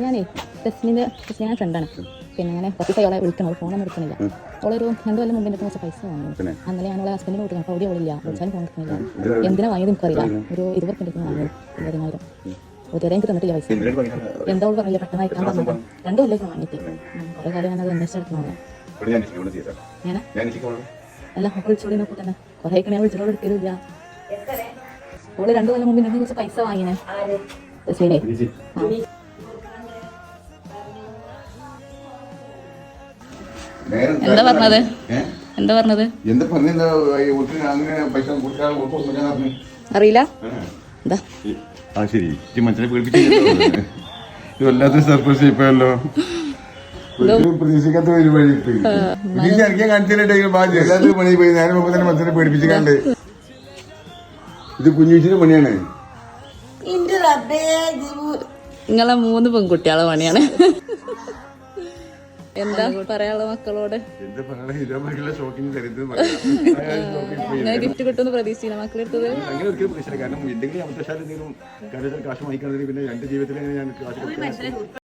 ഞാനേ ടെസ്റ്റിൻ്റെ ഫ്രണ്ടാണ്. പിന്നെ അങ്ങനെ കുറച്ച് അവളെ വിളിക്കണം, ഫോണൊന്നും എടുക്കണില്ല. അവളൊരു 2 കൊല്ലം മുമ്പ് എൻ്റെ കുറച്ച് പൈസ വാങ്ങി. അന്നലെ ഞാൻ അവളെ ഹസ്ബൻഡിന് കൊടുക്കണം. അപ്പോൾ അവിടെ അവളില്ല, വിളിച്ചാലും ഫോൺ എടുക്കണില്ല. എന്തിനാ വാങ്ങിയത് എനിക്കറിയില്ല. ഒരു 20 റുപ്യ വാങ്ങിയത്, 20,000. ഇതുവരെ എനിക്ക് തന്നിട്ടില്ല പൈസ. എന്താ അവൾ പറഞ്ഞില്ല, പെട്ടെന്ന് അയക്കാൻ പറഞ്ഞത്. 2 കൊല്ലം വാങ്ങിയിട്ട് കുറേ കാലം ഞാനത് അന്വേഷിച്ചെടുക്കണമല്ലോ. അല്ല, അപ്പോൾ വിളിച്ചോളി നോക്കി തന്നെ കുറേ ഞാൻ വിളിച്ചോളൂ എടുക്കലില്ല. അവള് 2 കൊല്ലം മുമ്പ് എൻ്റെ കുറച്ച് പൈസ വാങ്ങിനെ. ശരി, എന്താ പറഞ്ഞത്? അറിയില്ല. വല്ലാത്ത സർപ്രൈസ് ഇപ്പല്ലോ. പ്രതീക്ഷിക്കാത്ത ഒരു വഴി കാണിച്ചാലും പണി പോയി. നേരം മുമ്പ് തന്നെ മനുഷ്യനെ പേടിപ്പിച്ചിട്ടുണ്ട്. ഇത് കുഞ്ഞുച്ചിന്റെ പണിയാണ്. നിങ്ങളെ 3 പെൺകുട്ടികളെ പണിയാണ്. എന്താ പറയാനുള്ള മക്കളോട്? ഗിഫ്റ്റ് കിട്ടുമെന്ന് പ്രതീക്ഷിച്ചില്ല മക്കളെടുത്തത്. അങ്ങനെ ഒരിക്കലും പ്രതീക്ഷിച്ചില്ല. കാരണം എന്തെങ്കിലും അബദ്ധശാലും എന്തെങ്കിലും കാര്യത്തിൽ കാശ് വാങ്ങിക്കണമെങ്കിൽ പിന്നെ 2 ജീവിതത്തിൽ ഞാൻ കാശ്